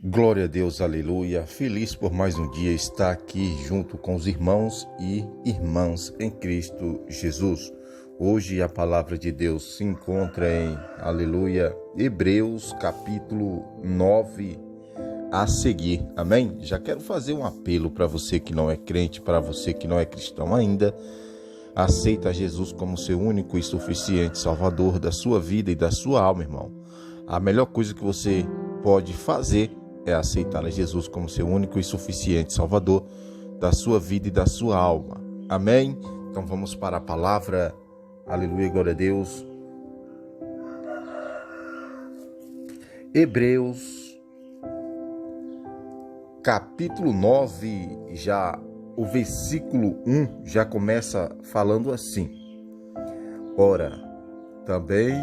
Glória a Deus, aleluia. Feliz por mais um dia estar aqui junto com os irmãos e irmãs em Cristo Jesus. Hoje a palavra de Deus se encontra em, aleluia, Hebreus capítulo 9 a seguir. Amém? Já quero fazer um apelo para você que não é crente, para você que não é cristão ainda. Aceita Jesus como seu único e suficiente Salvador da sua vida e da sua alma, irmão. A melhor coisa que você pode fazer é aceitar a Jesus como seu único e suficiente Salvador da sua vida e da sua alma. Amém? Então vamos para a palavra. Aleluia, glória a Deus. Hebreus, capítulo 9, já o versículo 1 já começa falando assim. Ora, também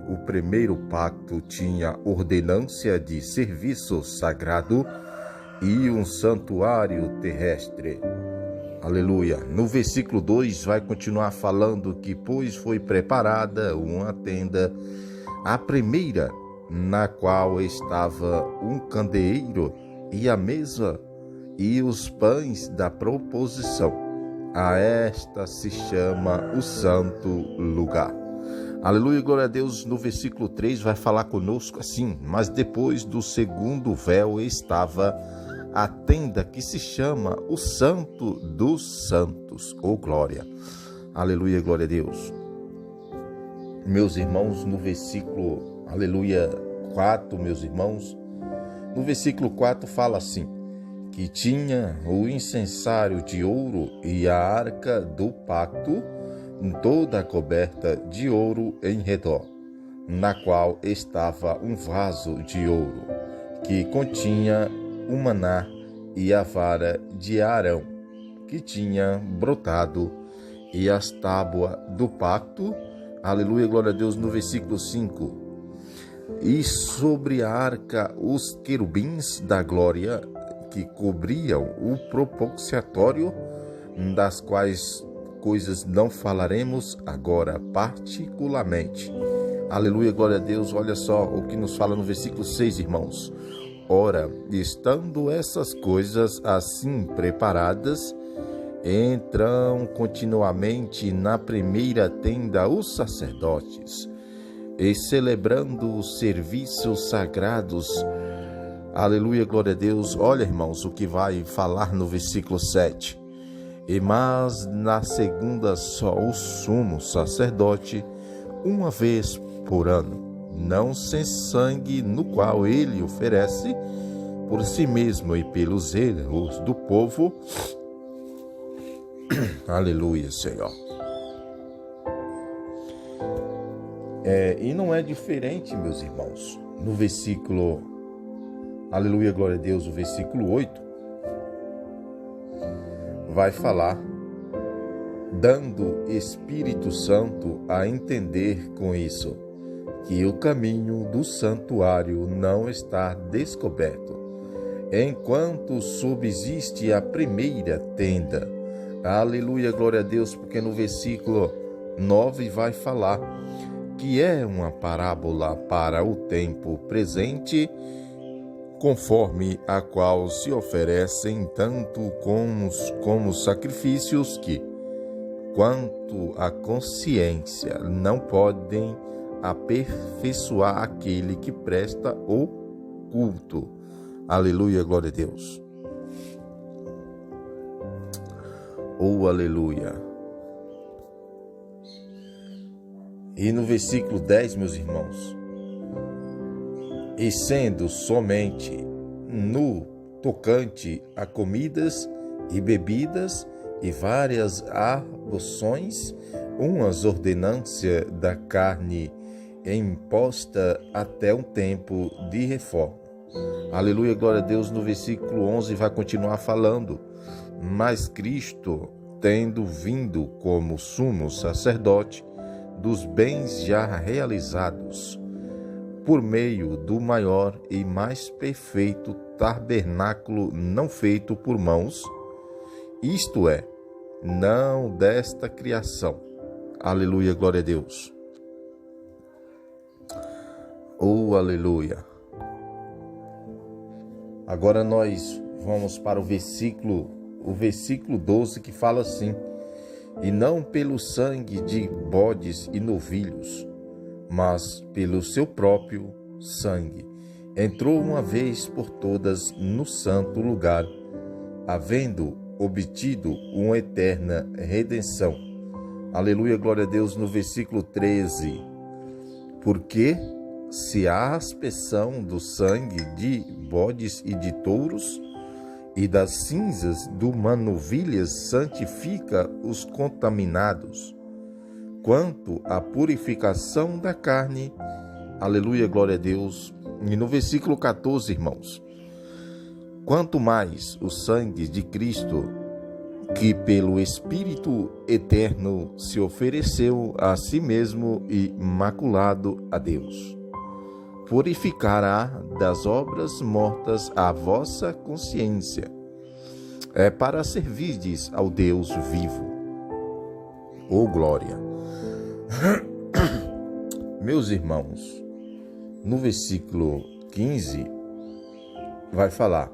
o primeiro pacto tinha ordenância de serviço sagrado e um santuário terrestre. Aleluia. No versículo 2 vai continuar falando que, pois foi preparada uma tenda, a primeira, na qual estava um candeeiro e a mesa e os pães da proposição. A esta se chama o santo lugar. Aleluia, glória a Deus. No versículo 3 vai falar conosco assim: mas depois do segundo véu estava a tenda que se chama o Santo dos Santos. Oh, glória. Aleluia, glória a Deus. Meus irmãos, no versículo, aleluia, 4, meus irmãos, no versículo 4 fala assim: que tinha o incensário de ouro e a arca do pacto, toda coberta de ouro em redor, na qual estava um vaso de ouro, que continha o maná e a vara de Arão, que tinha brotado, e as tábuas do pacto. Aleluia, glória a Deus. No versículo 5, e sobre a arca os querubins da glória, que cobriam o propiciatório, das quais coisas não falaremos agora particularmente. Aleluia, glória a Deus. Olha só o que nos fala no versículo 6, irmãos. Ora, estando essas coisas assim preparadas, entram continuamente na primeira tenda os sacerdotes, e celebrando os serviços sagrados. Aleluia, glória a Deus. Olha, irmãos, o que vai falar no versículo 7. Mas na segunda só o sumo sacerdote, uma vez por ano, não sem sangue, no qual ele oferece por si mesmo e pelos erros do povo. Aleluia, Senhor. E não é diferente, meus irmãos. No versículo, aleluia, glória a Deus, o versículo 8, vai falar, dando Espírito Santo a entender com isso, que o caminho do santuário não está descoberto, enquanto subsiste a primeira tenda. Aleluia, glória a Deus, porque no versículo 9 vai falar que é uma parábola para o tempo presente, conforme a qual se oferecem tanto como sacrifícios que, quanto a consciência, não podem aperfeiçoar aquele que presta o culto. Aleluia, glória a Deus. Oh, aleluia. E no versículo 10, meus irmãos, e sendo somente no tocante a comidas e bebidas e várias arboções, umas ordenâncias da carne imposta até um tempo de reforma. Aleluia, glória a Deus. No versículo 11 vai continuar falando: mas Cristo, tendo vindo como sumo sacerdote dos bens já realizados, por meio do maior e mais perfeito tabernáculo não feito por mãos, isto é, não desta criação. Aleluia, glória a Deus. Oh, aleluia. Agora nós vamos para o versículo 12, que fala assim: e não pelo sangue de bodes e novilhos, mas pelo seu próprio sangue, entrou uma vez por todas no santo lugar, havendo obtido uma eterna redenção. Aleluia, glória a Deus. No versículo 13, porque se a aspersão do sangue de bodes e de touros e das cinzas do manovilhas santifica os contaminados, quanto à purificação da carne, aleluia, glória a Deus. E no versículo 14, irmãos, quanto mais o sangue de Cristo, que pelo Espírito eterno se ofereceu a si mesmo imaculado a Deus, purificará das obras mortas a vossa consciência, para servirdes ao Deus vivo. Oh, glória! Meus irmãos, no versículo 15 vai falar: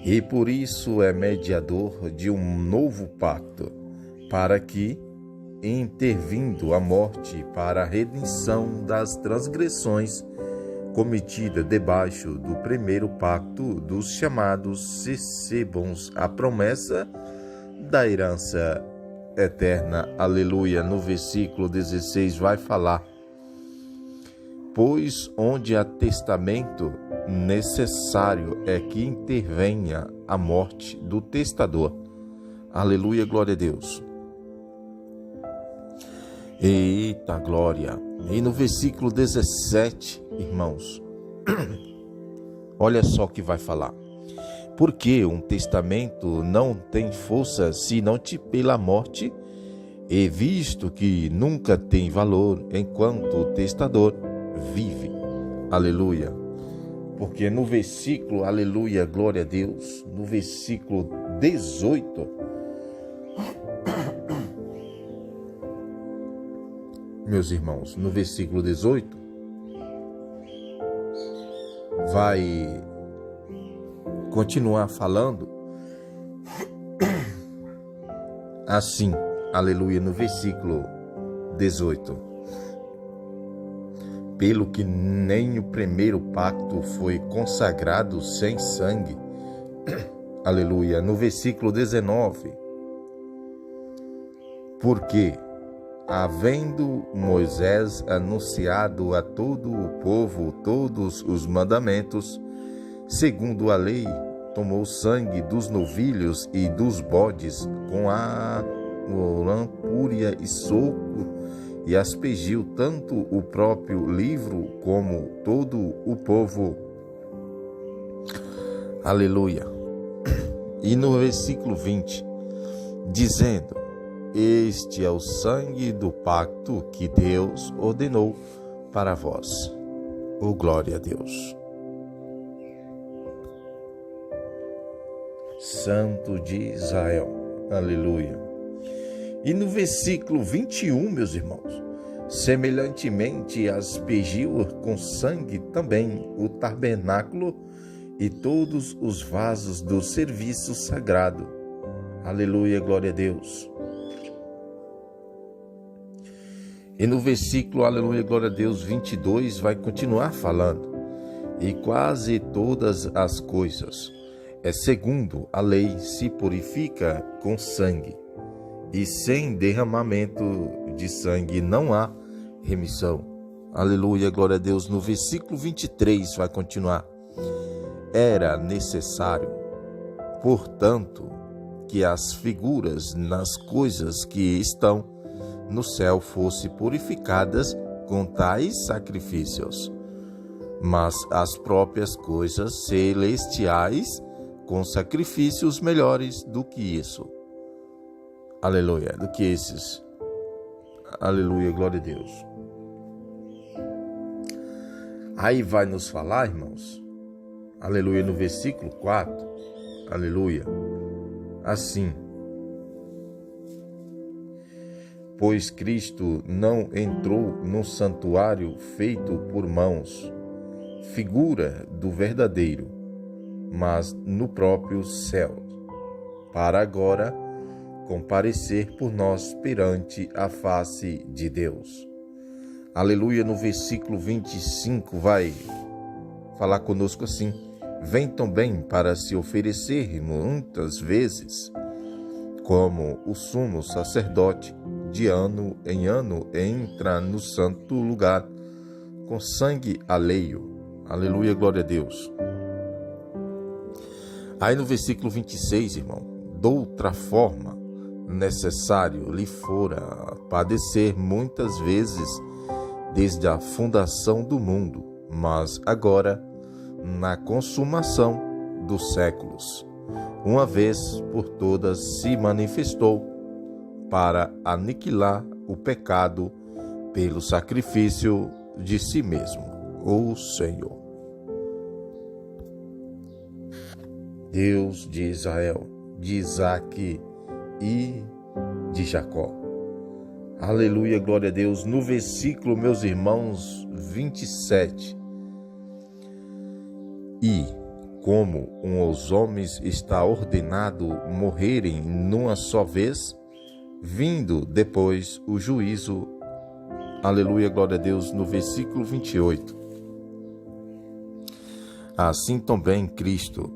e por isso é mediador de um novo pacto, para que, intervindo a morte para a redenção das transgressões cometidas debaixo do primeiro pacto dos chamados, recebam a promessa da herança eterna. Aleluia. No versículo 16 vai falar: pois onde há testamento, necessário é que intervenha a morte do testador. Aleluia, glória a Deus. Eita glória! E no versículo 17, irmãos, olha só o que vai falar: porque um testamento não tem força senão pela morte, e visto que nunca tem valor enquanto o testador vive. Aleluia. Porque no versículo, aleluia, glória a Deus, no versículo 18, meus irmãos, no versículo 18, vai continuar falando assim, aleluia, no versículo 18. Pelo que nem o primeiro pacto foi consagrado sem sangue. Aleluia. No versículo 19. Porque, havendo Moisés anunciado a todo o povo todos os mandamentos, segundo a lei, tomou sangue dos novilhos e dos bodes com a lampúria e soco, e aspergiu tanto o próprio livro como todo o povo. Aleluia. E no versículo 20, dizendo: este é o sangue do pacto que Deus ordenou para vós. Oh, glória a Deus. Santo de Israel. Aleluia. E no versículo 21, meus irmãos, semelhantemente aspergiu com sangue também o tabernáculo e todos os vasos do serviço sagrado. Aleluia, glória a Deus. E no versículo, aleluia, glória a Deus, 22, vai continuar falando: e quase todas as coisas, segundo a lei, se purifica com sangue, e sem derramamento de sangue não há remissão. Aleluia, glória a Deus. No versículo 23 vai continuar: era necessário, portanto, que as figuras nas coisas que estão no céu fossem purificadas com tais sacrifícios, mas as próprias coisas celestiais com sacrifícios melhores do que isso. Aleluia, do que esses. Aleluia, glória a Deus. Aí vai nos falar, irmãos, aleluia, no versículo 4, aleluia, assim: pois Cristo não entrou no santuário feito por mãos, figura do verdadeiro, mas no próprio céu, para agora comparecer por nós perante a face de Deus. Aleluia. No versículo 25 vai falar conosco assim: vem também para se oferecer muitas vezes, como o sumo sacerdote, de ano em ano, entra no santo lugar com sangue alheio. Aleluia, glória a Deus. Aí no versículo 26, irmão: doutra forma necessário lhe fora padecer muitas vezes desde a fundação do mundo, mas agora, na consumação dos séculos, uma vez por todas se manifestou para aniquilar o pecado pelo sacrifício de si mesmo, o Senhor. Deus de Israel, de Isaque e de Jacó. Aleluia, glória a Deus. No versículo, meus irmãos, 27. E como os homens está ordenado morrerem numa só vez, vindo depois o juízo. Aleluia, glória a Deus. No versículo 28. Assim também Cristo,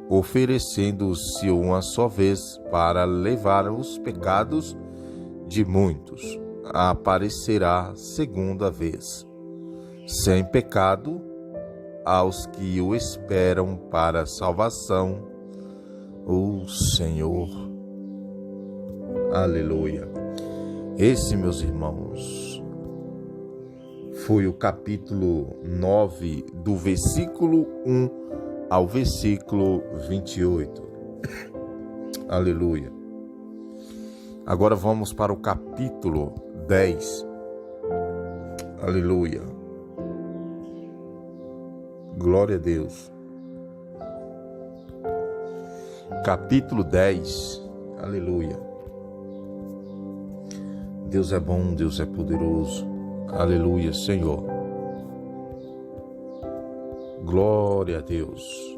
oferecendo-se uma só vez para levar os pecados de muitos, aparecerá segunda vez, sem pecado, aos que o esperam para a salvação, o Senhor. Aleluia. Esse, meus irmãos, foi o capítulo 9, do versículo 1 ao versículo 28. Aleluia. Agora vamos para o capítulo 10. Aleluia. Glória a Deus. Capítulo 10. Aleluia. Deus é bom, Deus é poderoso. Aleluia, Senhor. Glória a Deus.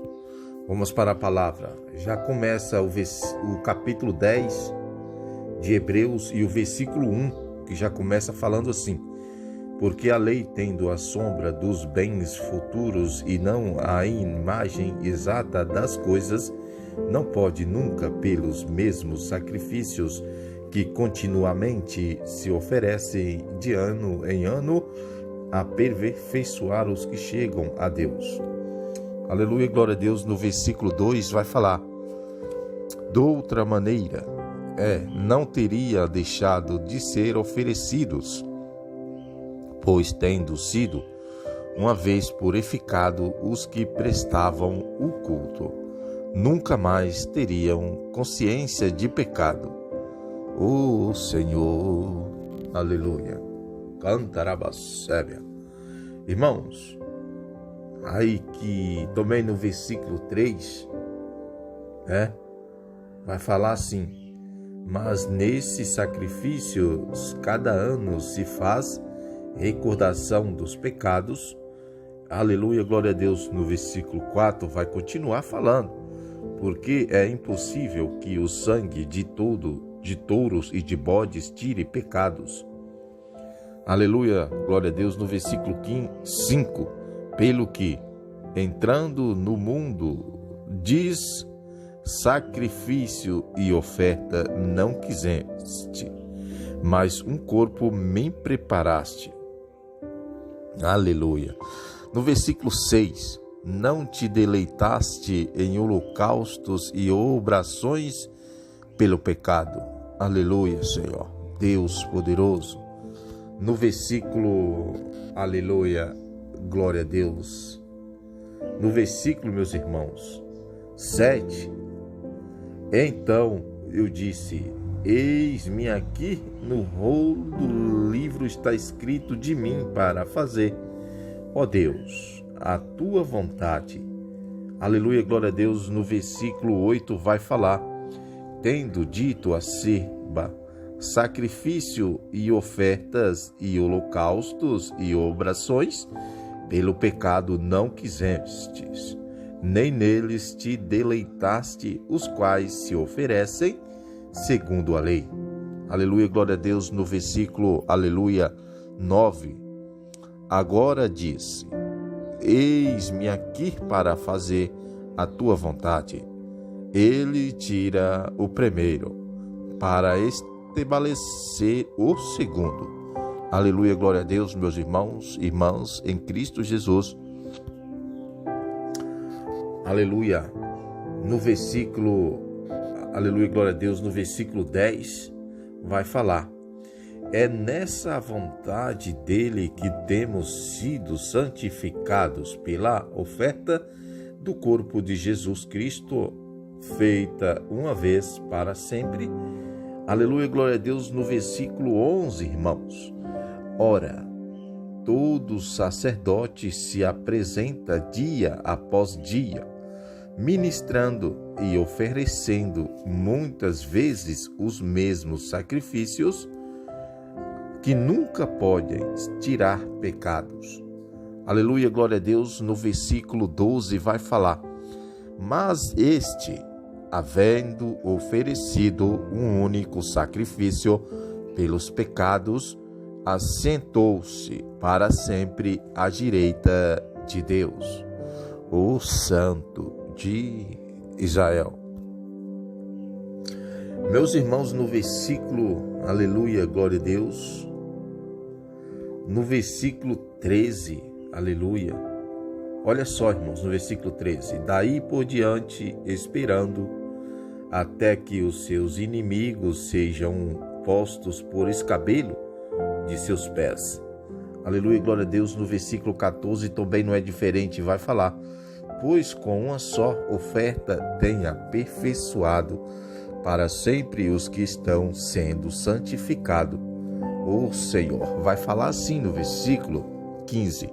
Vamos para a palavra. Já começa o capítulo 10 de Hebreus e o versículo 1, que já começa falando assim: porque a lei, tendo a sombra dos bens futuros e não a imagem exata das coisas, não pode nunca, pelos mesmos sacrifícios que continuamente se oferecem de ano em ano, aperfeiçoar os que chegam a Deus. Aleluia, glória a Deus. No versículo 2 vai falar: de outra maneira, não teria deixado de ser oferecidos, pois tendo sido uma vez purificado os que prestavam o culto, nunca mais teriam consciência de pecado. O Senhor, aleluia. Cantarabacébia. Irmãos, aí que também no versículo 3, vai falar assim: mas nesses sacrifícios cada ano se faz recordação dos pecados. Aleluia, glória a Deus. No versículo 4 vai continuar falando: porque é impossível que o sangue de touros e de bodes tire pecados. Aleluia, glória a Deus. No versículo 5, pelo que, entrando no mundo, diz: sacrifício e oferta não quiseste, mas um corpo me preparaste. Aleluia. No versículo 6, não te deleitaste em holocaustos e obrações pelo pecado. Aleluia, Senhor, Deus poderoso. No versículo, aleluia, glória a Deus. No versículo, meus irmãos, 7, então eu disse: eis-me aqui, no rolo do livro está escrito de mim para fazer, ó Deus, a tua vontade. Aleluia, glória a Deus. No versículo 8 vai falar: tendo dito acerba, sacrifício e ofertas e holocaustos e obrações, pelo pecado não quisestes, nem neles te deleitaste, os quais se oferecem segundo a lei. Aleluia, glória a Deus. No versículo, aleluia, 9. Agora disse: eis-me aqui para fazer a tua vontade. Ele tira o primeiro, para estabelecer o segundo. Aleluia, glória a Deus, meus irmãos e irmãs em Cristo Jesus. Aleluia. No versículo, aleluia, glória a Deus, no versículo 10, vai falar: é nessa vontade dele que temos sido santificados pela oferta do corpo de Jesus Cristo, feita uma vez para sempre. Aleluia, glória a Deus. No versículo 11, irmãos: ora, todo sacerdote se apresenta dia após dia, ministrando e oferecendo muitas vezes os mesmos sacrifícios, que nunca podem tirar pecados. Aleluia, glória a Deus. No versículo 12 vai falar: mas este, havendo oferecido um único sacrifício pelos pecados, assentou-se para sempre à direita de Deus, o Santo de Israel. Meus irmãos, no versículo, aleluia, glória a Deus, no versículo 13, aleluia, olha só, irmãos, no versículo 13: daí por diante, esperando até que os seus inimigos sejam postos por escabelo de seus pés. Aleluia, glória a Deus. No versículo 14 também não é diferente, vai falar: pois com uma só oferta tem aperfeiçoado para sempre os que estão sendo santificados o Senhor. Vai falar assim no versículo 15: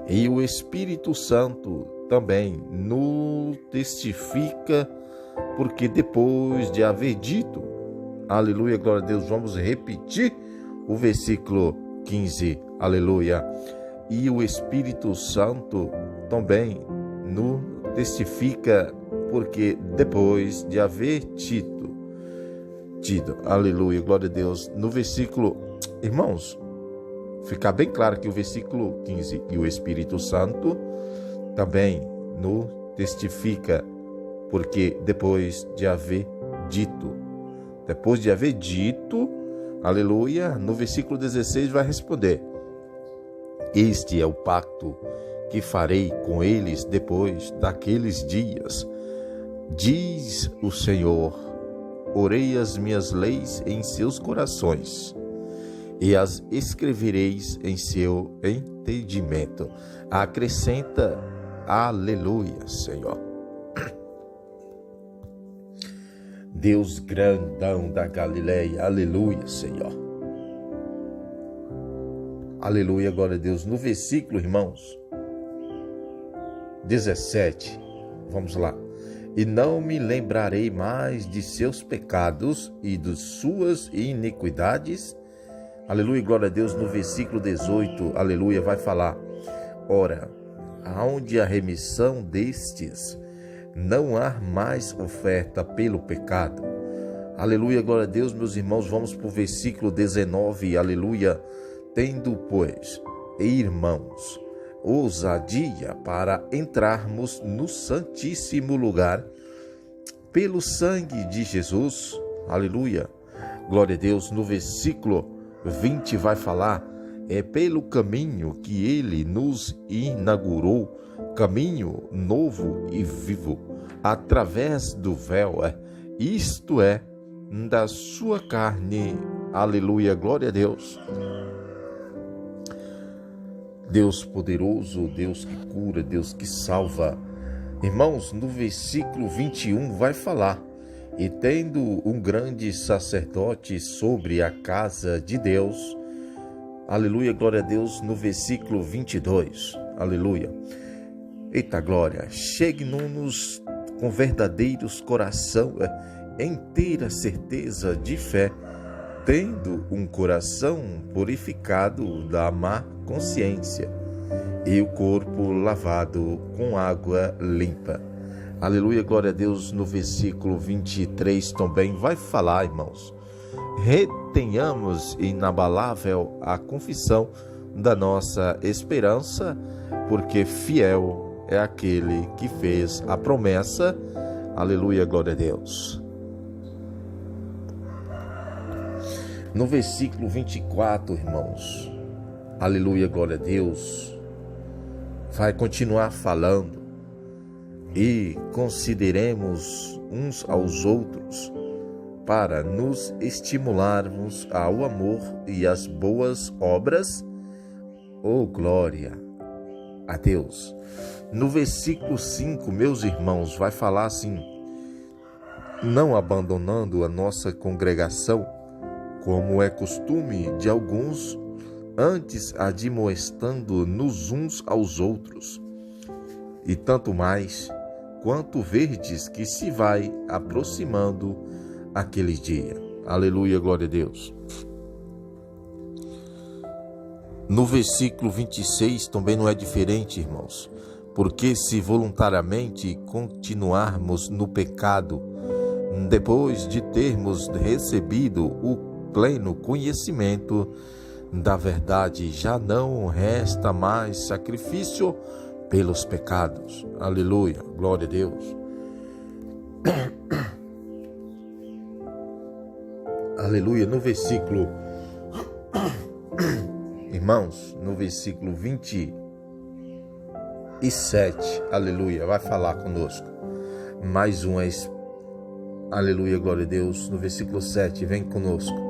e o Espírito Santo também nos testifica, porque depois de haver dito, aleluia, glória a Deus, vamos repetir o versículo 15, aleluia, e o Espírito Santo também nos testifica, porque depois de haver tido, aleluia, glória a Deus. No versículo, irmãos, ficar bem claro que o versículo 15, e o Espírito Santo também nos testifica, porque depois de haver dito, aleluia, no versículo 16 vai responder: este é o pacto que farei com eles depois daqueles dias, diz o Senhor, porei as minhas leis em seus corações e as escrevereis em seu entendimento. Acrescenta, aleluia, Senhor. Deus grandão da Galileia, aleluia, Senhor. Aleluia, glória a Deus. No versículo, irmãos, 17, vamos lá: e não me lembrarei mais de seus pecados e de suas iniquidades. Aleluia, glória a Deus. No versículo 18, aleluia, vai falar: ora, aonde a remissão destes, não há mais oferta pelo pecado. Aleluia, glória a Deus, meus irmãos. Vamos para o versículo 19, aleluia: tendo, pois, irmãos, ousadia para entrarmos no santíssimo lugar pelo sangue de Jesus. Aleluia, glória a Deus. No versículo 20 vai falar: é pelo caminho que ele nos inaugurou, caminho novo e vivo, através do véu, isto é, da sua carne. Aleluia, glória a Deus. Deus poderoso, Deus que cura, Deus que salva. Irmãos, no versículo 21 vai falar: e tendo um grande sacerdote sobre a casa de Deus. Aleluia, glória a Deus. No versículo 22, aleluia. Eita glória, chegue-nos com verdadeiros coração, inteira certeza de fé, tendo um coração purificado da má consciência e o corpo lavado com água limpa. Aleluia, glória a Deus. No versículo 23 também vai falar, irmãos: retenhamos inabalável a confissão da nossa esperança, porque fiel é aquele que fez a promessa. Aleluia, glória a Deus. No versículo 24, irmãos, aleluia, glória a Deus, vai continuar falando: e consideremos uns aos outros para nos estimularmos ao amor e às boas obras. Oh, glória a Deus. No versículo 5, meus irmãos, vai falar assim: não abandonando a nossa congregação, como é costume de alguns, antes admoestando-nos uns aos outros, e tanto mais quanto verdes que se vai aproximando aquele dia. Aleluia, glória a Deus. No versículo 26 também não é diferente, irmãos, porque se voluntariamente continuarmos no pecado, depois de termos recebido o pleno conhecimento da verdade, já não resta mais sacrifício pelos pecados. Aleluia, glória a Deus. Aleluia. No versículo, irmãos, no versículo 27, aleluia, vai falar conosco. Mais um, aleluia, glória a Deus. No versículo 7, vem conosco.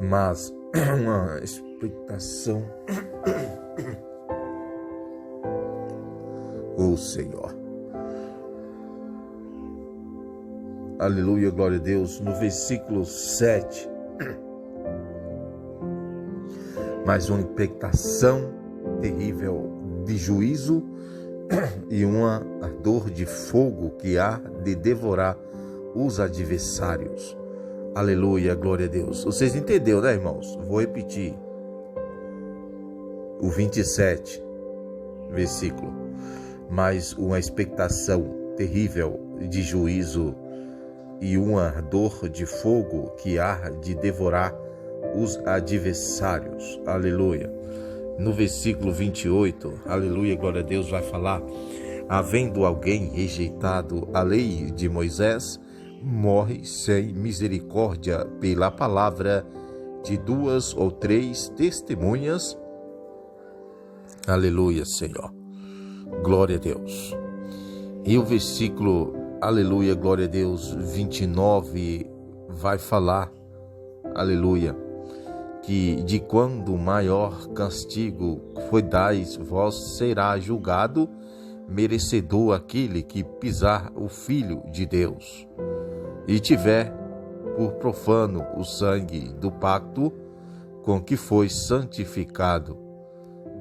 Mas uma expectação, oh Senhor, aleluia, glória a Deus. No versículo 7, mais uma expectação terrível de juízo e uma ardor de fogo que há de devorar os adversários. Aleluia, glória a Deus. Vocês entenderam, né, irmãos? Vou repetir. O 27, versículo. Mas uma expectação terrível de juízo e um ardor de fogo que há de devorar os adversários. Aleluia. No versículo 28, aleluia, glória a Deus, vai falar: havendo alguém rejeitado a lei de Moisés, morre sem misericórdia pela palavra de 2 ou 3 testemunhas. Aleluia, Senhor. Glória a Deus. E o versículo, aleluia, glória a Deus, 29 vai falar, aleluia, que de quando maior castigo foi dais, vós será julgado merecedor aquele que pisar o Filho de Deus e tiver por profano o sangue do pacto com que foi santificado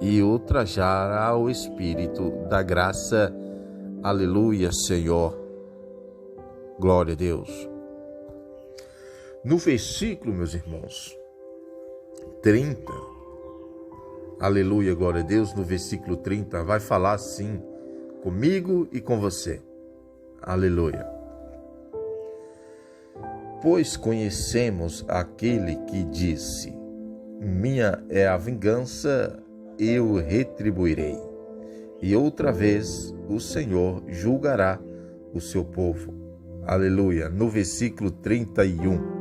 e ultrajar ao Espírito da graça. Aleluia, Senhor. Glória a Deus. No versículo, meus irmãos, 30, aleluia, glória a Deus, no versículo 30, vai falar assim comigo e com você. Aleluia. Pois conhecemos aquele que disse: minha é a vingança, eu retribuirei. E outra vez o Senhor julgará o seu povo. Aleluia. No versículo 31.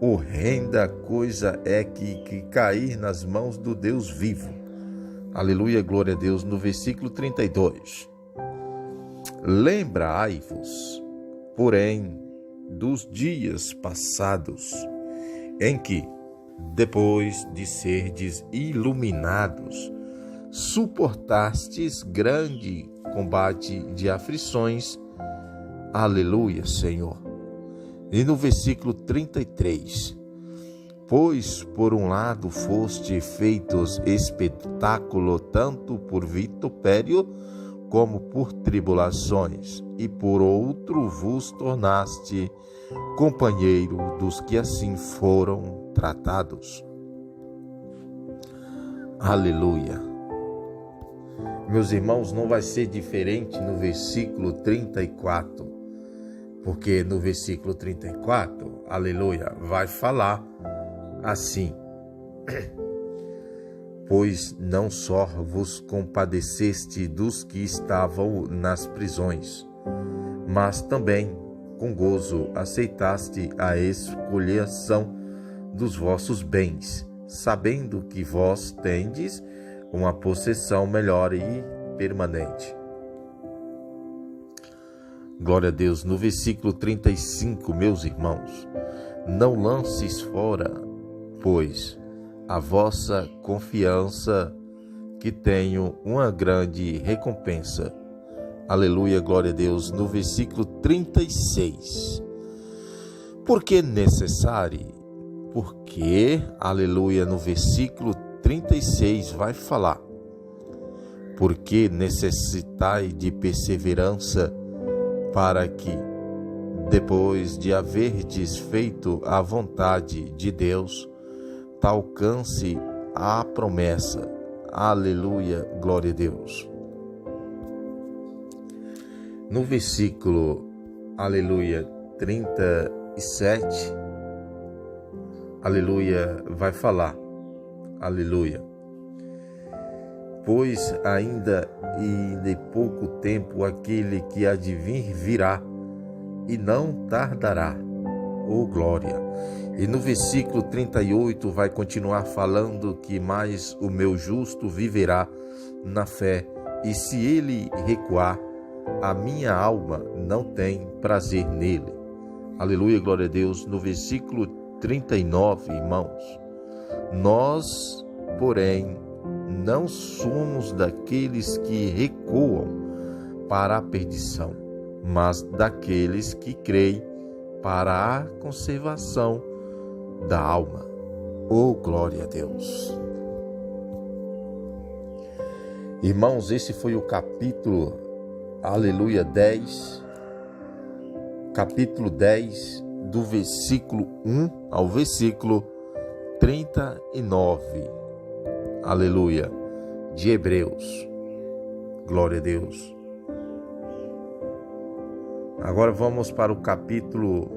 Horrenda coisa é que cair nas mãos do Deus vivo. Aleluia, glória a Deus. No versículo 32. Lembrai-vos, porém, dos dias passados, em que, depois de serdes iluminados, suportastes grande combate de aflições. Aleluia, Senhor. E no versículo 33, pois por um lado foste feitos espetáculo tanto por vitupério como por tribulações, e por outro vos tornaste companheiro dos que assim foram tratados. Aleluia. Meus irmãos, não vai ser diferente no versículo 34, porque no versículo 34, aleluia, vai falar assim: pois não só vos compadeceste dos que estavam nas prisões, mas também com gozo aceitaste a espoliação dos vossos bens, sabendo que vós tendes uma possessão melhor e permanente. Glória a Deus. No versículo 35, meus irmãos, não lances fora, pois, a vossa confiança, que tenho uma grande recompensa. Aleluia, glória a Deus. No versículo 36. Porque necessário? Porque, aleluia, no versículo 36 vai falar: porque necessitai de perseverança, para que, depois de haverdes feito a vontade de Deus, alcance a promessa. Aleluia, glória a Deus. No versículo, aleluia, 37, aleluia, vai falar, aleluia, pois ainda e de pouco tempo aquele que há de vir virá, e não tardará. Oh, glória! E no versículo 38 vai continuar falando que mais o meu justo viverá na fé, e se ele recuar, a minha alma não tem prazer nele. Aleluia, glória a Deus. No versículo 39, irmãos, nós, porém, não somos daqueles que recuam para a perdição, mas daqueles que creem para a conservação da alma. Oh, glória a Deus. Irmãos, esse foi o capítulo, aleluia, 10, capítulo 10, do versículo 1 ao versículo 39, aleluia, de Hebreus. Glória a Deus. Agora vamos para o capítulo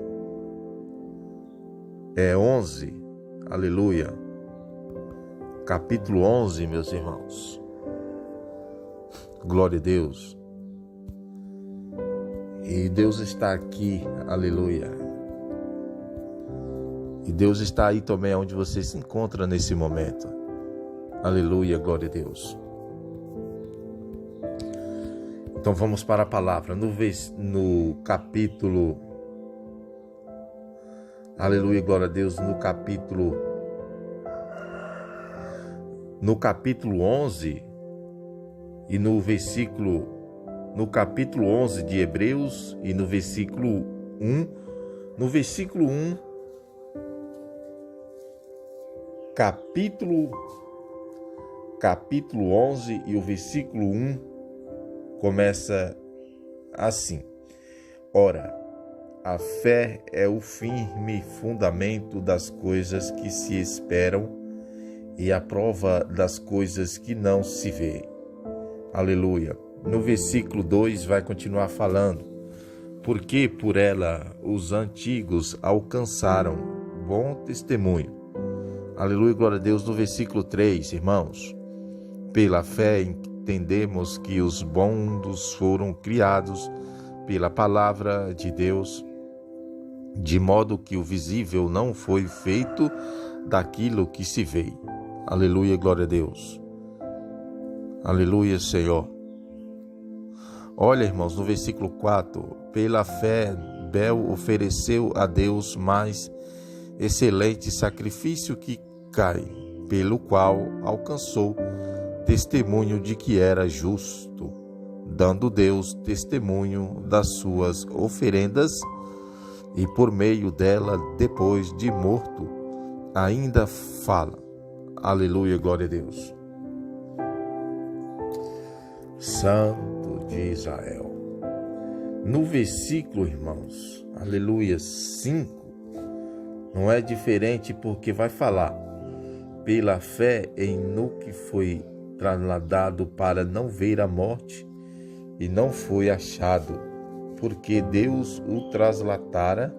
11, aleluia. Capítulo 11, meus irmãos. Glória a Deus. E Deus está aqui, aleluia. E Deus está aí também onde você se encontra nesse momento. Aleluia, glória a Deus. Então vamos para a palavra. No capítulo, aleluia, glória a Deus, no capítulo 11 e no capítulo 11 de Hebreus e no versículo 1, capítulo 11 e o versículo 1 começa assim: ora, a fé é o firme fundamento das coisas que se esperam e a prova das coisas que não se vê. Aleluia. No versículo 2 vai continuar falando: porque por ela os antigos alcançaram bom testemunho. Aleluia, glória a Deus. No versículo 3, irmãos, pela fé entendemos que os mundos foram criados pela palavra de Deus, de modo que o visível não foi feito daquilo que se vê. Aleluia, glória a Deus. Aleluia, Senhor. Olha, irmãos, no versículo 4, pela fé Abel ofereceu a Deus mais excelente sacrifício que Caim, pelo qual alcançou testemunho de que era justo, dando Deus testemunho das suas oferendas, e por meio dela, depois de morto, ainda fala. Aleluia, glória a Deus. Santo de Israel. No versículo, irmãos, aleluia, 5, não é diferente, porque vai falar: pela fé em Enoque foi trasladado para não ver a morte, e não foi achado, porque Deus o traslatara,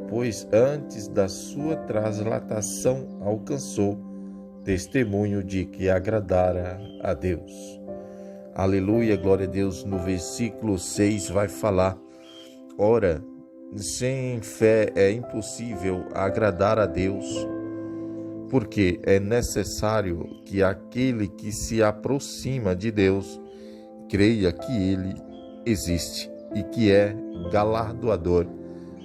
pois antes da sua traslatação alcançou testemunho de que agradara a Deus. Aleluia, glória a Deus. No versículo 6 vai falar: ora, sem fé é impossível agradar a Deus, porque é necessário que aquele que se aproxima de Deus creia que Ele existe e que é galardoador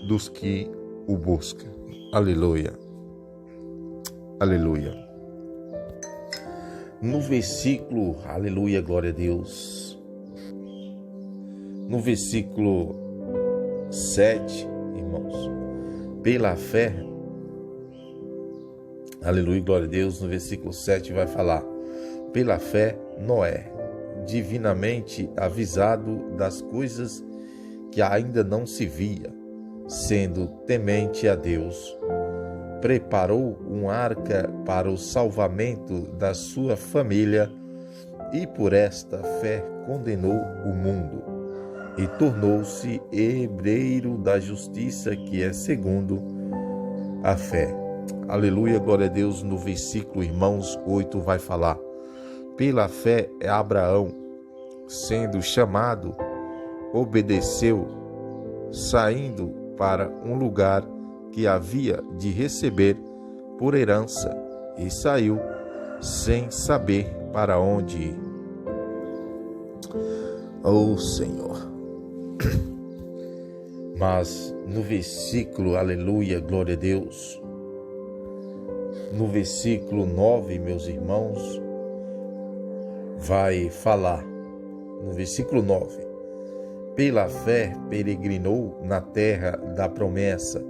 dos que o buscam. Aleluia. Aleluia. No versículo, aleluia, glória a Deus. No versículo 7, irmãos, pela fé, aleluia, glória a Deus. No versículo 7 vai falar: pela fé, Noé, divinamente avisado das coisas que ainda não se via, sendo temente a Deus, preparou uma arca para o salvamento da sua família, e por esta fé condenou o mundo, e tornou-se herdeiro da justiça que é segundo a fé. Aleluia, glória a Deus. No versículo, irmãos, 8 vai falar: pela fé Abraão, sendo chamado, obedeceu, saindo para um lugar que havia de receber por herança, e saiu sem saber para onde ir. Oh Senhor! Mas no versículo, aleluia, glória a Deus, no versículo 9, meus irmãos, vai falar, no versículo 9: pela fé peregrinou na terra da promessa,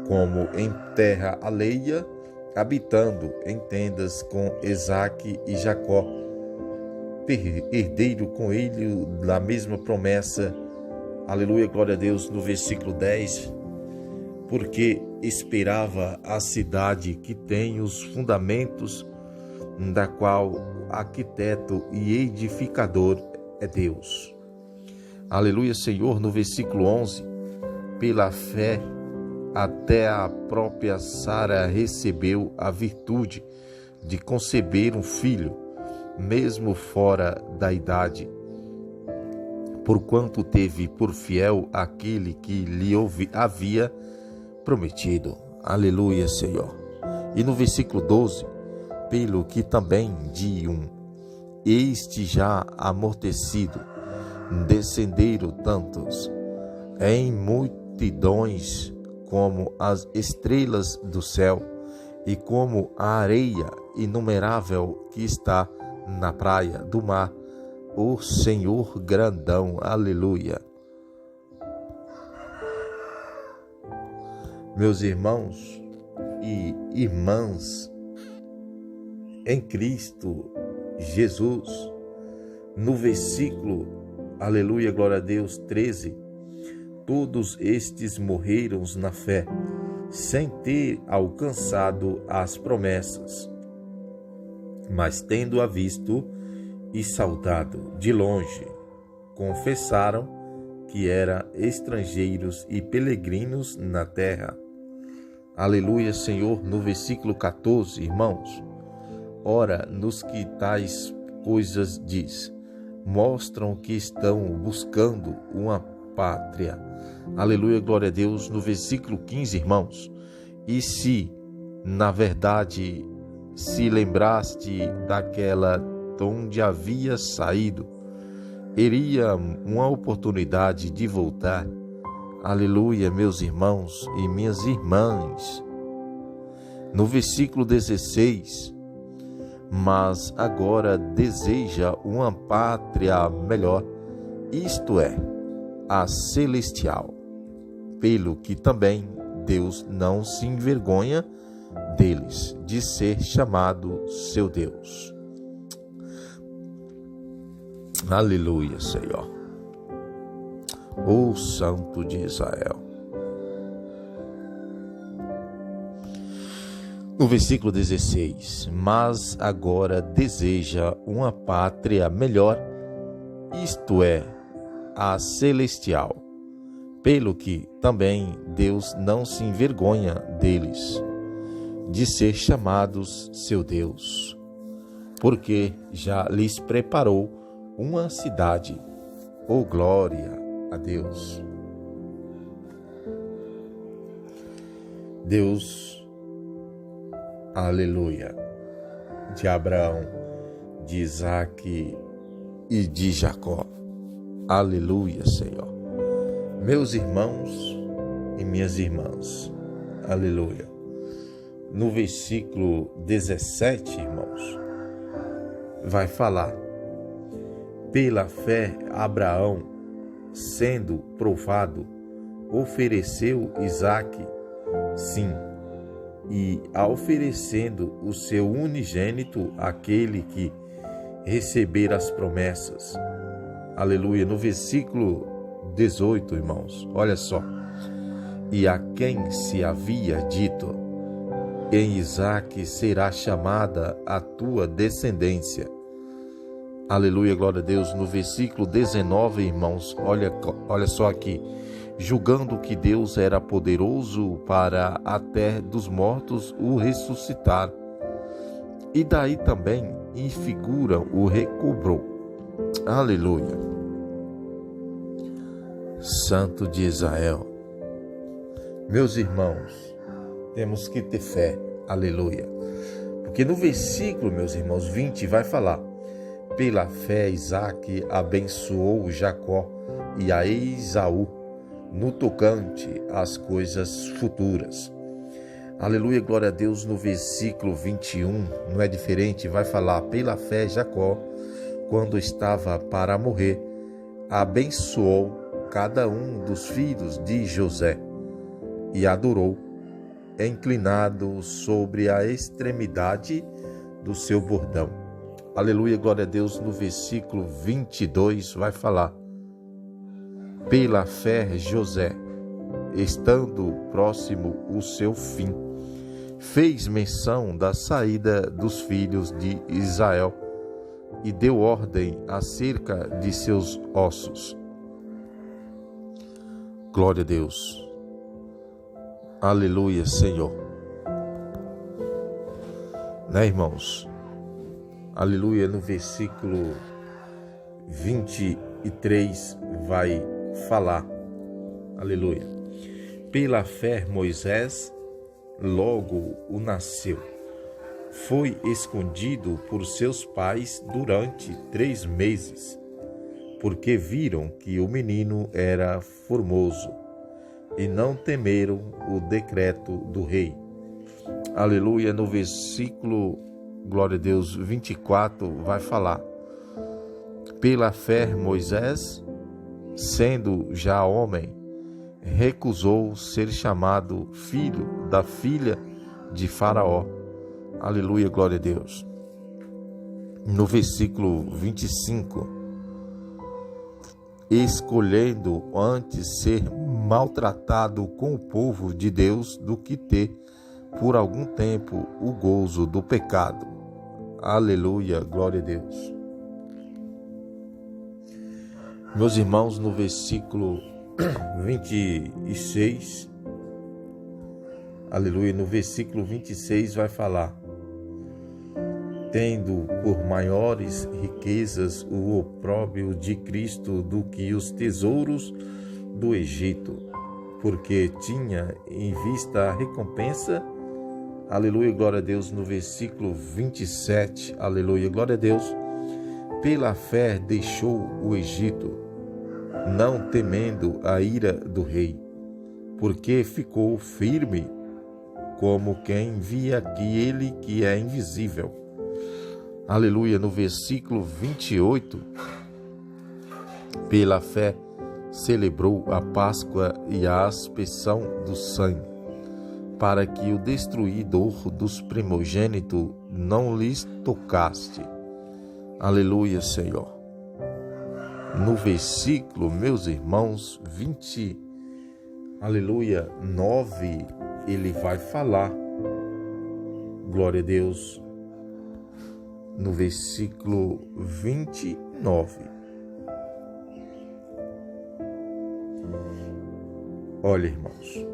como em terra alheia, habitando em tendas com Isaque e Jacó, herdeiro com ele da mesma promessa. Aleluia, glória a Deus. No versículo 10, porque esperava a cidade que tem os fundamentos, da qual arquiteto e edificador é Deus. Aleluia, Senhor. No versículo 11, pela fé até a própria Sara recebeu a virtude de conceber um filho, mesmo fora da idade, porquanto teve por fiel aquele que lhe havia prometido. Aleluia, Senhor. E no versículo 12, pelo que também de este já amortecido, descenderam tantos em multidões como as estrelas do céu, e como a areia inumerável que está na praia do mar, o Senhor grandão. Aleluia. Meus irmãos e irmãs em Cristo Jesus, no versículo, aleluia, glória a Deus, 13, todos estes morreram na fé, sem ter alcançado as promessas, mas tendo-a visto e saudado de longe, confessaram que eram estrangeiros e peregrinos na terra. Aleluia, Senhor. No versículo 14, irmãos, ora, nos que tais coisas diz, mostram que estão buscando uma pátria. Aleluia, glória a Deus. No versículo 15, irmãos, e se, na verdade, se lembraste daquela onde havia saído, iria uma oportunidade de voltar. Aleluia, meus irmãos e minhas irmãs. No versículo 16, mas agora deseja uma pátria melhor, isto é, a celestial, pelo que também Deus não se envergonha deles, de ser chamado seu Deus. Aleluia, Senhor. o Santo de Israel. No versículo 16, mas agora deseja uma pátria melhor, isto é, a celestial, pelo que também Deus não se envergonha deles, de ser chamados seu Deus, porque já lhes preparou uma cidade. Oh, glória a Deus! Deus, aleluia, de Abraão, de Isaque e de Jacó. Aleluia, Senhor. Meus irmãos e minhas irmãs, aleluia. No versículo 17, irmãos, vai falar: pela fé, Abraão, sendo provado, ofereceu Isaque, sim, e oferecendo o seu unigênito àquele que receber as promessas. Aleluia. No versículo 18, irmãos, olha só: e a quem se havia dito: em Isaque será chamada a tua descendência. Aleluia, glória a Deus. No versículo 19, irmãos, olha só aqui: julgando que Deus era poderoso para até dos mortos o ressuscitar, e daí também em figura o recobrou. Aleluia. Santo de Israel. Meus irmãos, temos que ter fé. Aleluia. Porque no versículo, meus irmãos, 20 vai falar: pela fé Isaque abençoou Jacó e a Esaú no tocante às coisas futuras. Aleluia, glória a Deus. No versículo 21 não é diferente, vai falar: pela fé Jacó, quando estava para morrer, abençoou cada um dos filhos de José e adorou, inclinado sobre a extremidade do seu bordão. Aleluia, glória a Deus. No versículo 22 vai falar: pela fé José, estando próximo o seu fim, fez menção da saída dos filhos de Israel e deu ordem acerca de seus ossos. Glória a Deus. Aleluia, Senhor. Né, irmãos? Aleluia. No versículo 23 vai falar: aleluia, pela fé Moisés logo o nasceu, foi escondido por seus pais durante 3 meses, porque viram que o menino era formoso e não temeram o decreto do rei. Aleluia. No versículo, glória a Deus, 24 vai falar: pela fé Moisés, sendo já homem, recusou ser chamado filho da filha de Faraó. Aleluia, glória a Deus. No versículo 25, escolhendo antes ser maltratado com o povo de Deus do que ter por algum tempo o gozo do pecado. Aleluia, glória a Deus. Meus irmãos, no versículo 26, aleluia, no versículo 26 vai falar: tendo por maiores riquezas o opróbrio de Cristo do que os tesouros do Egito, porque tinha em vista a recompensa. Aleluia, glória a Deus. No versículo 27, aleluia, glória a Deus. Pela fé deixou o Egito, não temendo a ira do rei, porque ficou firme, como quem via aquele que é invisível. Aleluia. No versículo 28, pela fé celebrou a Páscoa e a aspersão do sangue, para que o destruidor dos primogênitos não lhes tocasse. Aleluia, Senhor. no versículo, meus irmãos, 20, aleluia, 9, ele vai falar, glória a Deus, no versículo 29. Olha, irmãos,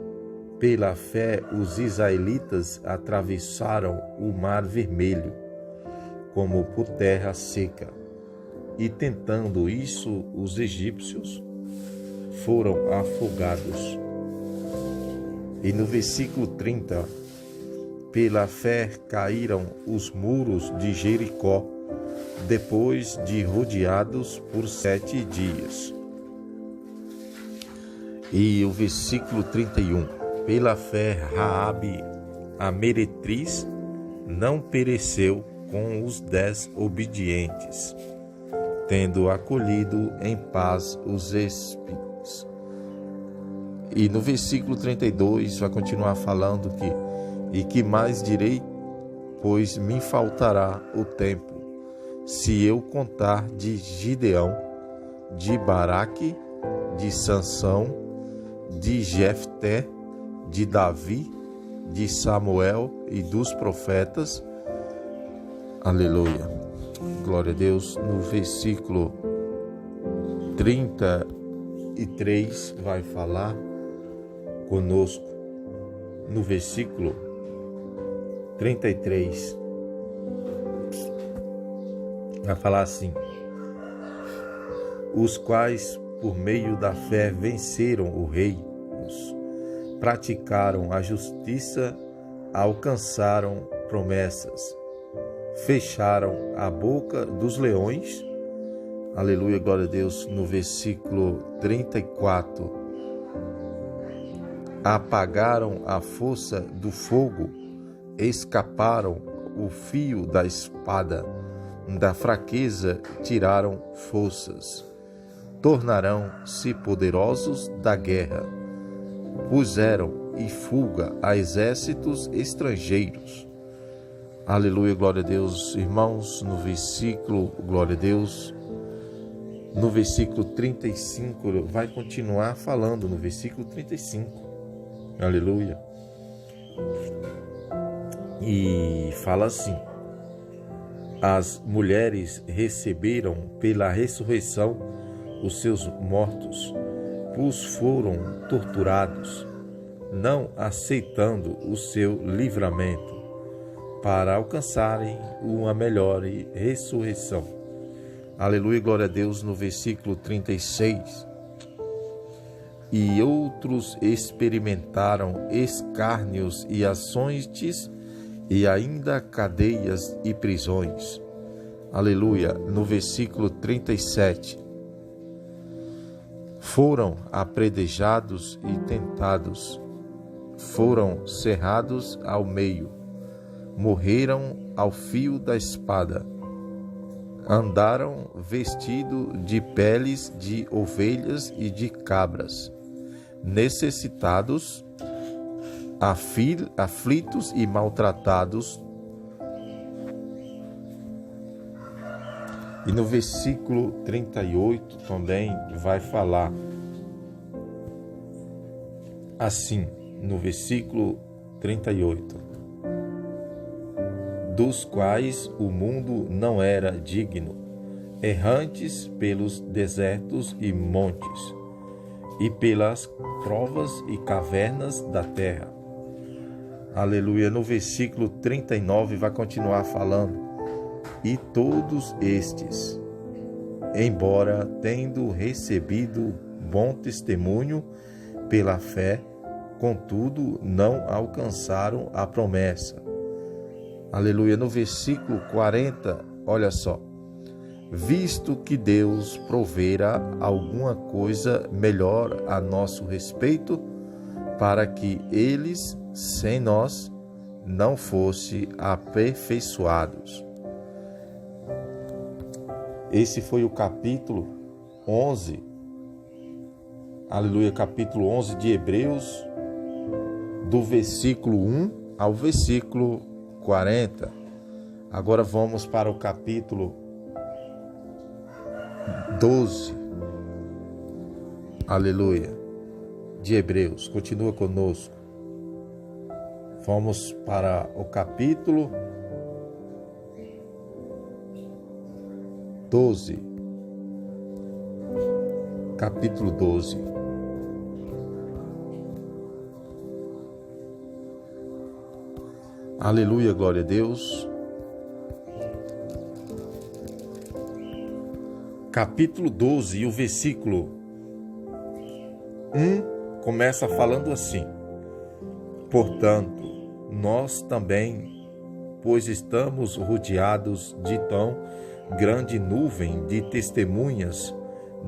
pela fé os israelitas atravessaram o Mar Vermelho como por terra seca, e tentando isso, os egípcios foram afogados. E no versículo 30, pela fé caíram os muros de Jericó, depois de rodeados por 7 dias. E o versículo 31, pela fé Raabe, a meretriz, não pereceu com os 10 obedientes, tendo acolhido em paz os espias. E no versículo 32 vai continuar falando que mais direi, pois me faltará o tempo, se eu contar de Gideão, de Baraque, de Sansão, de Jefté, de Davi, de Samuel e dos profetas. Aleluia. Glória a Deus. No versículo 33 vai falar conosco. No versículo 33 vai falar assim: os quais por meio da fé venceram o rei, praticaram a justiça, alcançaram promessas, fecharam a boca dos leões. Aleluia, glória a Deus. No versículo 34, apagaram a força do fogo, escaparam o fio da espada, da fraqueza tiraram forças, tornarão-se poderosos da guerra, puseram em fuga a exércitos estrangeiros. Aleluia, glória a Deus. Irmãos, no versículo, glória a Deus, no versículo 35, vai continuar falando no versículo 35. Aleluia. E fala assim: as mulheres receberam pela ressurreição os seus mortos, pois foram torturados, não aceitando o seu livramento, para alcançarem uma melhor ressurreição. Aleluia, glória a Deus. No versículo 36, e outros experimentaram escárnios e açoites e ainda cadeias e prisões. Aleluia. No versículo 37, foram apredejados e tentados, foram cerrados ao meio, morreram ao fio da espada, andaram vestidos de peles de ovelhas e de cabras, necessitados, aflitos e maltratados. E no versículo 38 também vai falar assim, no versículo 38, dos quais o mundo não era digno, errantes pelos desertos e montes, e pelas trovas e cavernas da terra. Aleluia. No versículo 39 vai continuar falando: e todos estes, embora tendo recebido bom testemunho pela fé, contudo não alcançaram a promessa. Aleluia. No versículo 40, olha só: visto que Deus provera alguma coisa melhor a nosso respeito, para que eles, sem nós, não fossem aperfeiçoados. Esse foi o capítulo 11, aleluia, capítulo 11 de Hebreus, do versículo 1 ao versículo 40. Agora vamos para o capítulo 12 aleluia, de Hebreus. Continua conosco. Vamos para o capítulo 12. Capítulo 12. Aleluia, glória a Deus. Capítulo 12 e o versículo 1 começa falando assim: portanto, nós também, pois estamos rodeados de tão grande nuvem de testemunhas,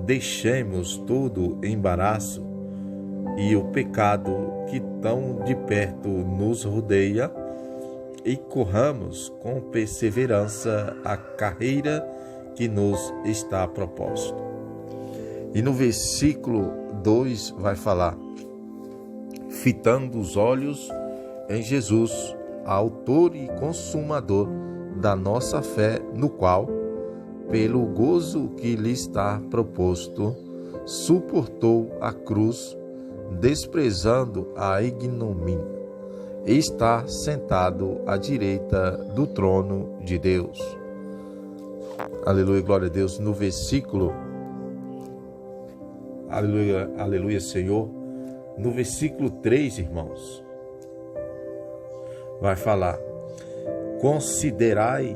deixemos todo embaraço e o pecado que tão de perto nos rodeia e corramos com perseverança a carreira que nos está proposto. E no versículo 2 vai falar: fitando os olhos em Jesus, autor e consumador da nossa fé, no qual, pelo gozo que lhe está proposto, suportou a cruz, desprezando a ignomínia, e está sentado à direita do trono de Deus. Aleluia, glória a Deus. No versículo, aleluia, aleluia, Senhor. No versículo 3, irmãos, vai falar: considerai,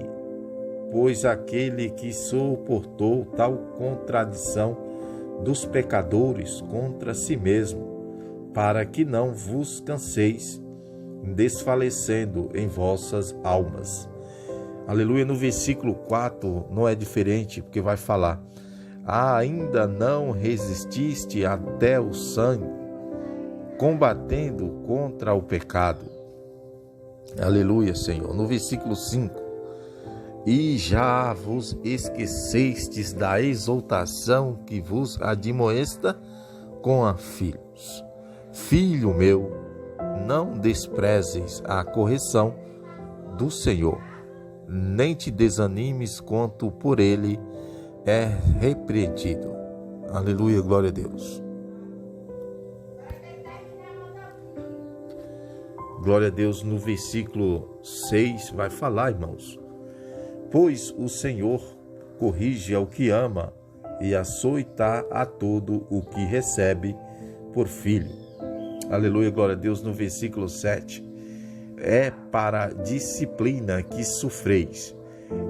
pois, aquele que suportou tal contradição dos pecadores contra si mesmo, para que não vos canseis, desfalecendo em vossas almas. Aleluia. No versículo 4 não é diferente, porque vai falar: ainda não resististe até o sangue, combatendo contra o pecado. Aleluia, Senhor. No versículo 5: e já vos esquecestes da exortação que vos admoesta com a filhos. Filho meu, não desprezes a correção do Senhor, nem te desanimes quanto por ele é repreendido. Aleluia, glória a Deus. Glória a Deus. No versículo 6 vai falar, irmãos: pois o Senhor corrige ao que ama e açoita a todo o que recebe por filho. Aleluia, glória a Deus. No versículo 7: é para a disciplina que sofreis,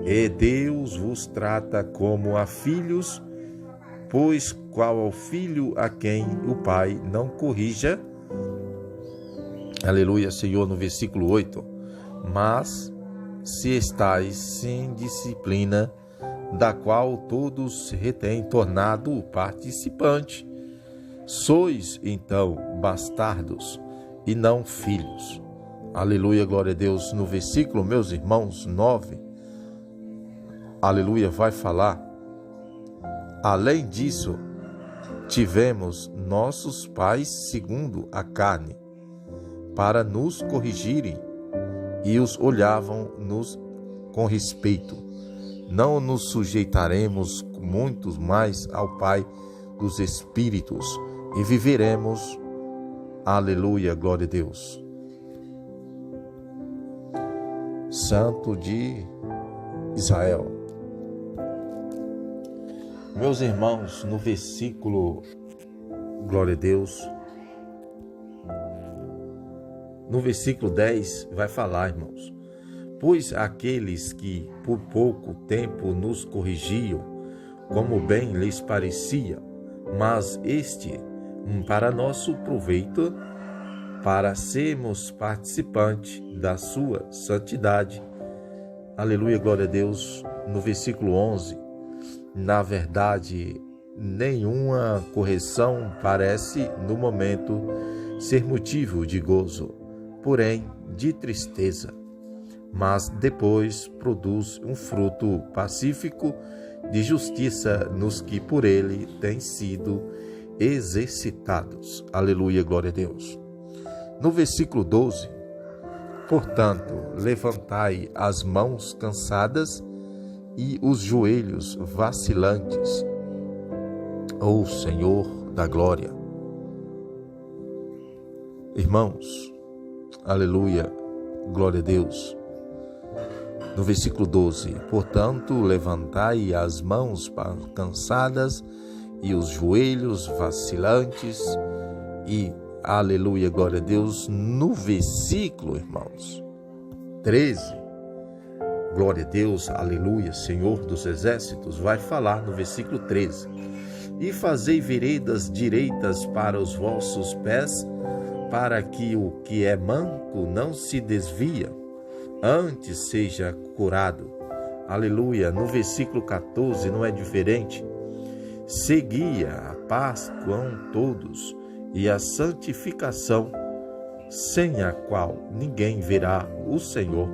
e Deus vos trata como a filhos, pois qual ao filho a quem o pai não corrija? Aleluia, Senhor. No versículo 8: mas se estáis sem disciplina, da qual todos retêm tornado participante, sois então bastardos e não filhos. Aleluia, glória a Deus. No versículo, meus irmãos, 9, aleluia, vai falar: além disso, tivemos nossos pais segundo a carne, para nos corrigirem, e os olhavam-nos com respeito. Não nos sujeitaremos muito mais ao Pai dos Espíritos, e viveremos. Aleluia, glória a Deus. Santo de Israel. Meus irmãos, no versículo, glória a Deus, no versículo 10 vai falar, irmãos: pois aqueles que por pouco tempo nos corrigiam, como bem lhes parecia, mas este para nosso proveito, para sermos participantes da sua santidade. Aleluia, glória a Deus. No versículo 11: na verdade, nenhuma correção parece no momento ser motivo de gozo, porém de tristeza, mas depois produz um fruto pacífico de justiça nos que por ele têm sido exercitados. Aleluia, glória a Deus. No versículo 12: portanto, levantai as mãos cansadas e os joelhos vacilantes. Ó Senhor, da glória. Irmãos, aleluia, glória a Deus. No versículo 12, portanto, levantai as mãos cansadas e os joelhos vacilantes e, aleluia, glória a Deus, no versículo, irmãos, 13, glória a Deus, aleluia, Senhor dos exércitos, vai falar no versículo 13, e fazei veredas direitas para os vossos pés, para que o que é manco não se desvia, antes seja curado. Aleluia. No versículo 14 não é diferente. Seguia a paz com todos e a santificação, sem a qual ninguém verá o Senhor.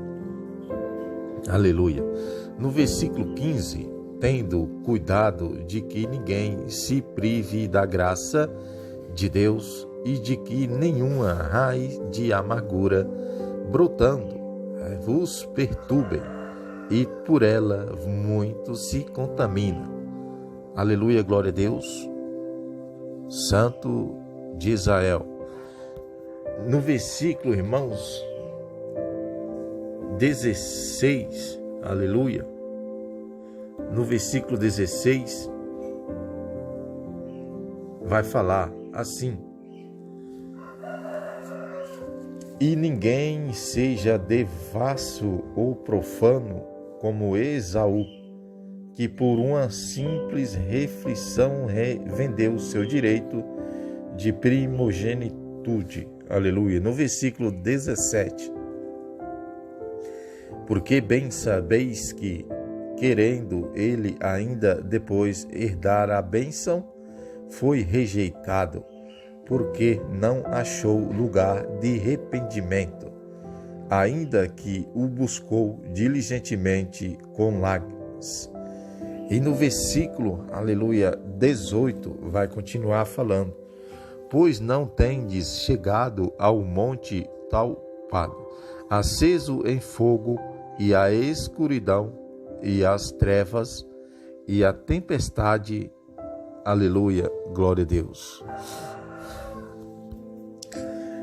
Aleluia. No versículo 15, tendo cuidado de que ninguém se prive da graça de Deus e de que nenhuma raiz de amargura brotando vos perturbem, e por ela muito se contamina. Aleluia, glória a Deus, Santo de Israel. No versículo, irmãos, 16, aleluia, no versículo 16, vai falar assim: e ninguém seja devasso ou profano como Esaú, que por uma simples refeição vendeu o seu direito de primogenitude. Aleluia. No versículo 17. Porque bem sabeis que, querendo ele ainda depois herdar a bênção, foi rejeitado, porque não achou lugar de arrependimento, ainda que o buscou diligentemente com lágrimas. E no versículo, aleluia, 18, vai continuar falando: pois não tendes chegado ao monte talpado, aceso em fogo, e a escuridão, e as trevas, e a tempestade, aleluia, glória a Deus.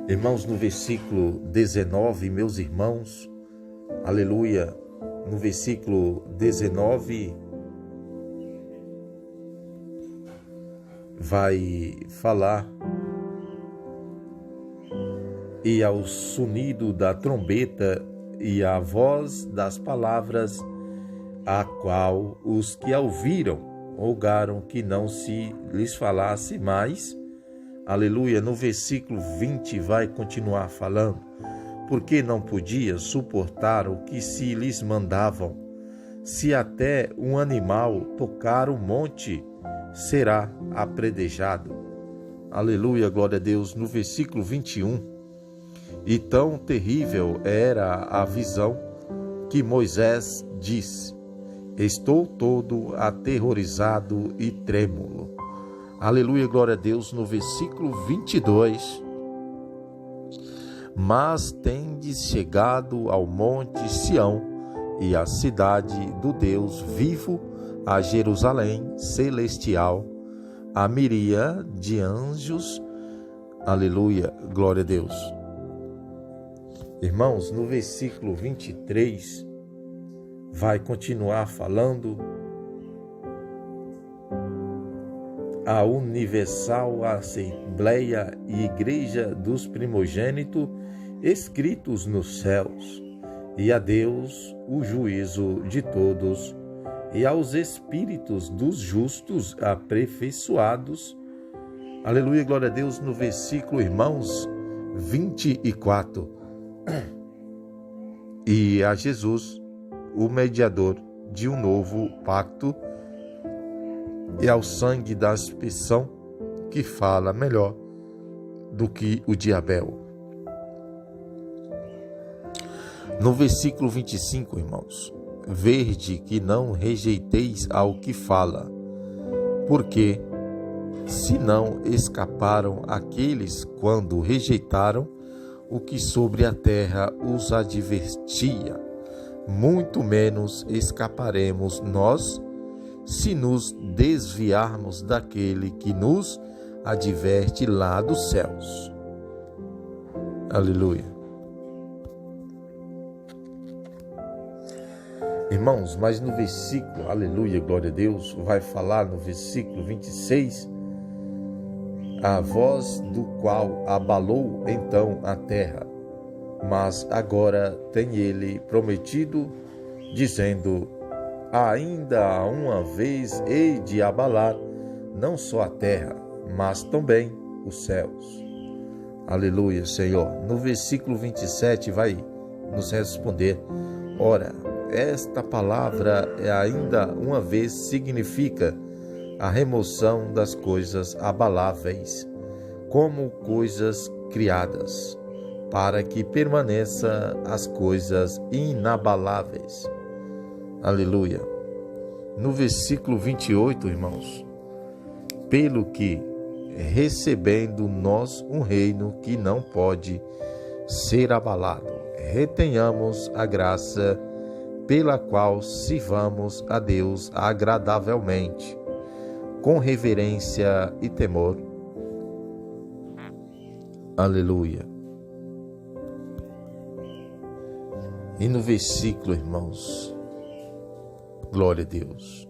Irmãos, no versículo 19, meus irmãos, aleluia, no versículo 19, vai falar: e ao sonido da trombeta e à voz das palavras, a qual os que a ouviram rogaram que não se lhes falasse mais. Aleluia. No versículo 20 vai continuar falando: porque não podia suportar o que se lhes mandavam. Se até um animal tocar o monte, será apredejado. Aleluia, glória a Deus. No versículo 21, e tão terrível era a visão que Moisés disse: estou todo aterrorizado e trêmulo. Aleluia, glória a Deus. No versículo 22, mas tendes chegado ao monte Sião e à cidade do Deus vivo, a Jerusalém celestial, a miríade de anjos. Aleluia, glória a Deus. Irmãos, no versículo 23, vai continuar falando: a universal assembleia e igreja dos primogênitos escritos nos céus, e a Deus o juízo de todos, e aos espíritos dos justos aperfeiçoados. Aleluia, glória a Deus. No versículo, irmãos, 24, e a Jesus, o mediador de um novo pacto, e ao sangue da aspersão, que fala melhor do que o de Abel. No versículo 25, irmãos: vede que não rejeiteis ao que fala, porque se não escaparam aqueles quando rejeitaram o que sobre a terra os advertia, muito menos escaparemos nós, se nos desviarmos daquele que nos adverte lá dos céus. Aleluia. Irmãos, mas no versículo, aleluia, glória a Deus, vai falar no versículo 26, a voz do qual abalou então a terra, mas agora tem ele prometido, dizendo, ainda uma vez hei de abalar não só a terra, mas também os céus. Aleluia, Senhor. No versículo 27 vai nos responder, ora, esta palavra ainda uma vez significa a remoção das coisas abaláveis, como coisas criadas, para que permaneça as coisas inabaláveis. Aleluia. No versículo 28, irmãos, pelo que, recebendo nós um reino que não pode ser abalado, retenhamos a graça pela qual sirvamos a Deus agradavelmente, com reverência e temor. Aleluia. E no versículo, irmãos, glória a Deus.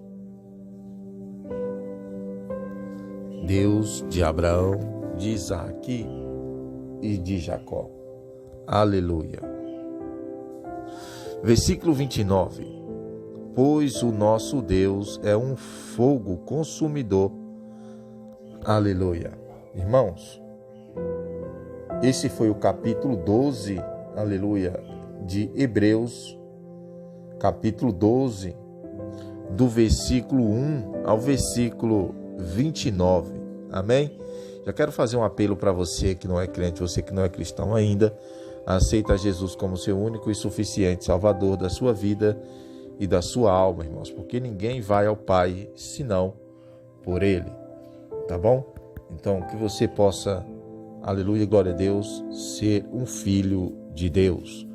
Deus de Abraão, de Isaque e de Jacó. Aleluia. Versículo 29. Pois o nosso Deus é um fogo consumidor. Aleluia. Irmãos, esse foi o capítulo 12, aleluia, de Hebreus, capítulo 12, do versículo 1 ao versículo 29. Amém? Já quero fazer um apelo para você que não é crente, você que não é cristão ainda. Aceita Jesus como seu único e suficiente Salvador da sua vida e da sua alma, irmãos, porque ninguém vai ao Pai senão por Ele, tá bom? Então, que você possa, aleluia, glória a Deus, ser um filho de Deus.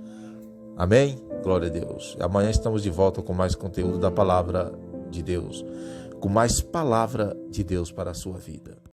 Amém? Glória a Deus. Amanhã estamos de volta com mais conteúdo da palavra de Deus, com mais palavra de Deus para a sua vida.